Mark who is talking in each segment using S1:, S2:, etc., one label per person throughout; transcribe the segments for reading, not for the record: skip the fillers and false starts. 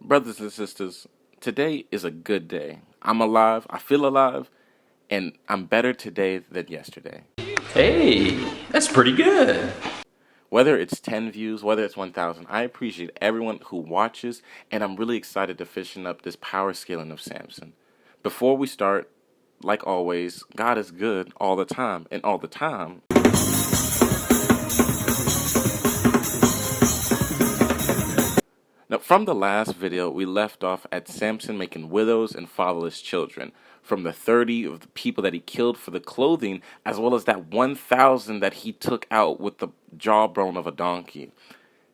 S1: Brothers and sisters, today is a good day. I'm alive, I feel alive, and I'm better today than yesterday.
S2: Hey, that's pretty good.
S1: Whether it's 10 views, whether it's 1,000, I appreciate everyone who watches, and I'm really excited to fishing up this power scaling of Samson. Before we start, like always, God is good all the time, and all the time. Now, from the last video, we left off at Samson making widows and fatherless children from the 30 of the people that he killed for the clothing, as well as that 1,000 that he took out with the jawbone of a donkey.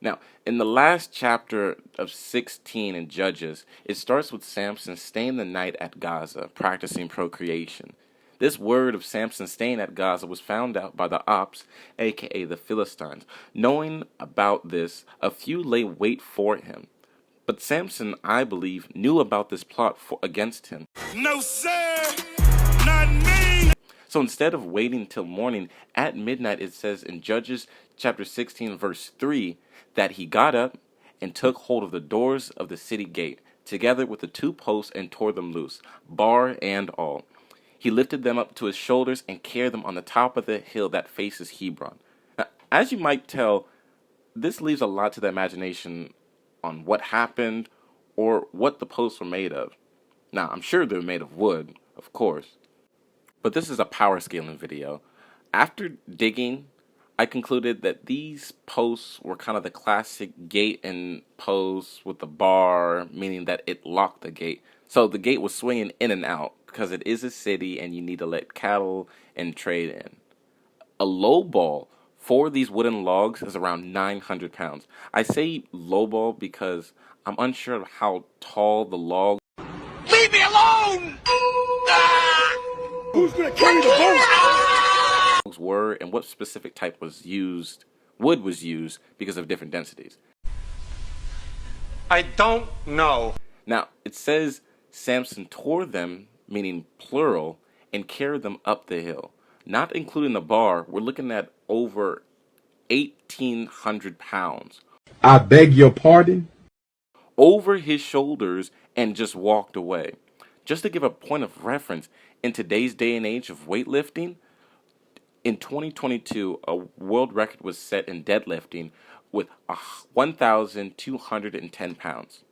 S1: Now, in the last chapter of 16 in Judges, it starts with Samson staying the night at Gaza, practicing procreation. This word of Samson staying at Gaza was found out by the Ops, aka the Philistines. Knowing about this, a few lay wait for him. But Samson, I believe, knew about this plot against him.
S3: No, sir, not me.
S1: So instead of waiting till morning, at midnight it says in Judges chapter 16, verse 3, that he got up and took hold of the doors of the city gate, together with the two posts, and tore them loose, bar and all. He lifted them up to his shoulders and carried them on the top of the hill that faces Hebron. Now, as you might tell, this leaves a lot to the imagination on what happened or what the posts were made of. Now, I'm sure they're made of wood, of course, but this is a power scaling video. After digging, I concluded that these posts were kind of the classic gate and posts with the bar, meaning that it locked the gate. So the gate was swinging in and out because it is a city and you need to let cattle and trade in. A low ball for these wooden logs is around 900 pounds. I say low ball because I'm unsure of how tall the logs
S3: Leave me alone. Who's gonna carry the boat?
S1: were and what specific type was used, wood was used because of different densities.
S4: I don't know.
S1: Now, it says Samson tore them, meaning plural, and carried them up the hill. Not including the bar, we're looking at over 1,800 pounds.
S5: I beg your pardon?
S1: Over his shoulders and just walked away. Just to give a point of reference, in today's day and age of weightlifting, in 2022, a world record was set in deadlifting with 1,210 pounds.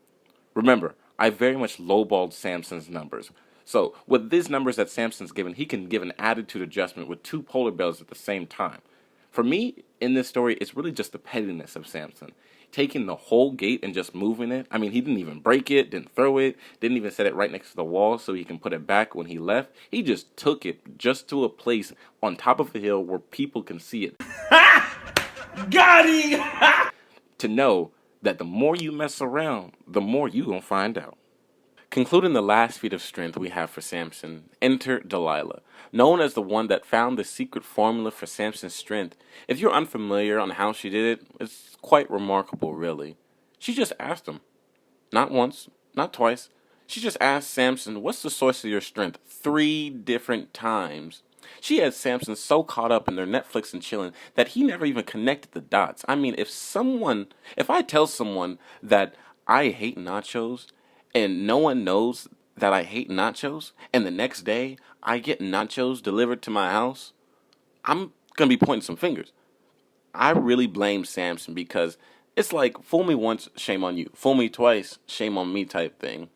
S1: Remember, I very much lowballed Samson's numbers. So, with these numbers that Samson's given, he can give an attitude adjustment with two polar bears at the same time. For me, in this story, it's really just the pettiness of Samson. Taking the whole gate and just moving it. I mean, he didn't even break it, didn't throw it, didn't even set it right next to the wall so he can put it back when he left. He just took it just to a place on top of a hill where people can see it.
S3: Got him.
S1: To know that the more you mess around, the more you gonna find out. Concluding the last feat of strength we have for Samson, enter Delilah, known as the one that found the secret formula for Samson's strength. If you're unfamiliar on how she did it, it's quite remarkable, really. She just asked him. Not once, not twice. She just asked Samson, what's the source of your strength? 3 different times. She had Samson so caught up in their Netflix and chilling that he never even connected the dots. I mean, if I tell someone that I hate nachos, and no one knows that I hate nachos, and the next day I get nachos delivered to my house, I'm going to be pointing some fingers. I really blame Samson because it's like, fool me once, shame on you. Fool me twice, shame on me type thing.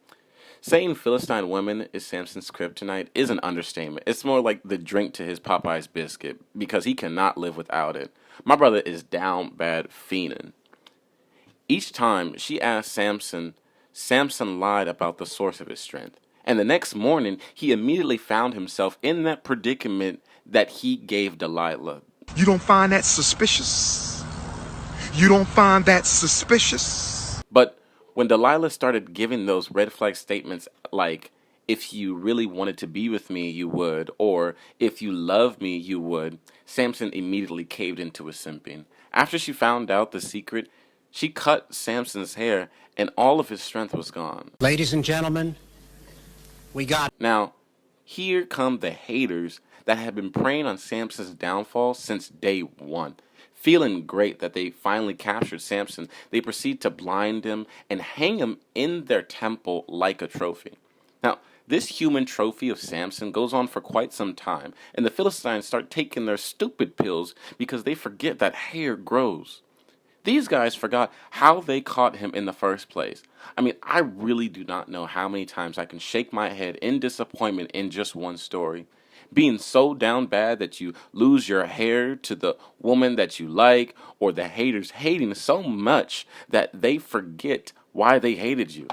S1: Saying Philistine women is Samson's kryptonite is an understatement. It's more like the drink to his Popeye's biscuit because he cannot live without it. My brother is down bad fiending. Each time she asked Samson lied about the source of his strength. And the next morning, he immediately found himself in that predicament that he gave Delilah.
S6: You don't find that suspicious? You don't find that suspicious?
S1: But when Delilah started giving those red flag statements like, if you really wanted to be with me, you would, or if you love me, you would, Samson immediately caved into his simping. After she found out the secret, she cut Samson's hair and all of his strength was gone.
S7: Ladies and gentlemen, we got...
S1: Now, here come the haters that have been preying on Samson's downfall since day one. Feeling great that they finally captured Samson, they proceed to blind him and hang him in their temple like a trophy. Now, this human trophy of Samson goes on for quite some time, and the Philistines start taking their stupid pills because they forget that hair grows. These guys forgot how they caught him in the first place. I mean, I really do not know how many times I can shake my head in disappointment in just one story. Being so down bad that you lose your hair to the woman that you like, or the haters hating so much that they forget why they hated you.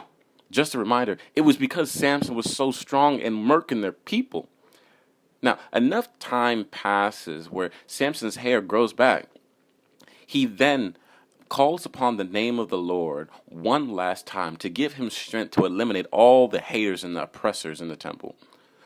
S1: Just a reminder, it was because Samson was so strong and murking their people. Now, enough time passes where Samson's hair grows back. He then calls upon the name of the Lord one last time to give him strength to eliminate all the haters and the oppressors in the temple.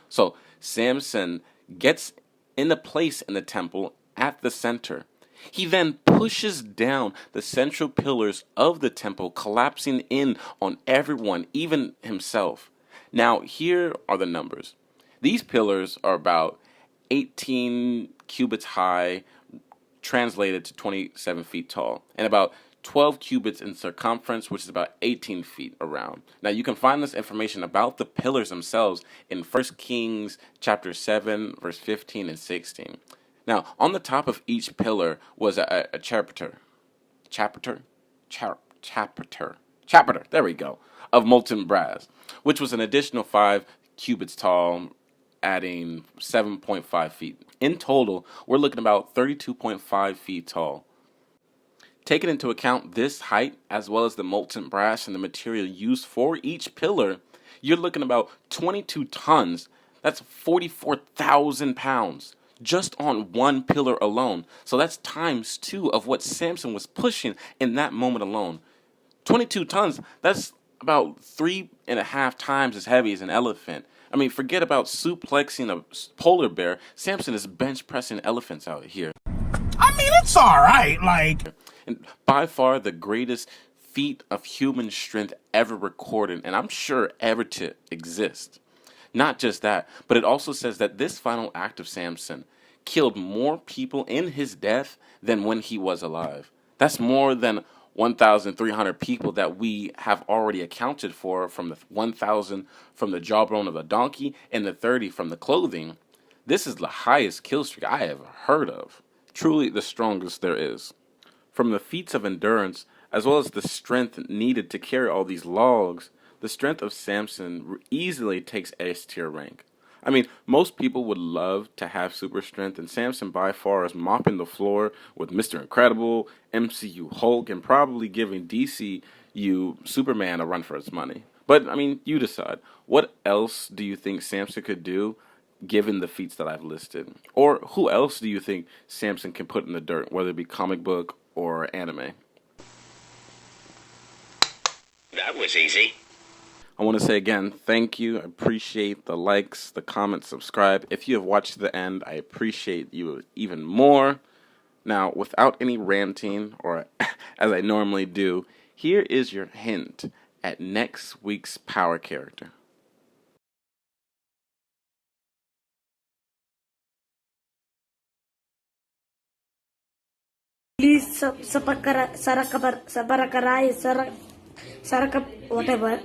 S1: So Samson gets in a place in the temple at the center. He then pushes down the central pillars of the temple, collapsing in on everyone, even himself. Now, here are the numbers. These pillars are about 18 cubits high, translated to 27 feet tall, and about 12 cubits in circumference, which is about 18 feet around. Now, you can find this information about the pillars themselves in 1 Kings chapter 7, verse 15 and 16. Now, on the top of each pillar was a chapter, there we go, of molten brass, which was an additional 5 cubits tall, adding 7.5 feet. In total, we're looking about 32.5 feet tall. Taking into account this height, as well as the molten brass and the material used for each pillar, you're looking about 22 tons. That's 44,000 pounds just on one pillar alone. So that's times 2 of what Samson was pushing in that moment alone. 22 tons, that's about 3.5 times as heavy as an elephant. I mean, forget about suplexing a polar bear. Samson is bench pressing elephants out here.
S3: I mean, it's alright, like.
S1: And by far the greatest feat of human strength ever recorded, and I'm sure ever to exist. Not just that, but it also says that this final act of Samson killed more people in his death than when he was alive. That's more than 1,300 people that we have already accounted for, from the 1,000 from the jawbone of a donkey and the 30 from the clothing. This is the highest kill streak I have heard of. Truly the strongest there is. From the feats of endurance, as well as the strength needed to carry all these logs, the strength of Samson easily takes S tier rank. I mean, most people would love to have super strength, and Samson by far is mopping the floor with Mr. Incredible, MCU Hulk, and probably giving DCU Superman a run for its money. But, I mean, you decide. What else do you think Samson could do, given the feats that I've listed? Or who else do you think Samson can put in the dirt, whether it be comic book or anime?
S8: That was easy.
S1: I want to say again, thank you. I appreciate the likes, the comments, subscribe. If you have watched to the end, I appreciate you even more. Now, without any ranting, or as I normally do, here is your hint at next week's power character.
S9: Please sa whatever.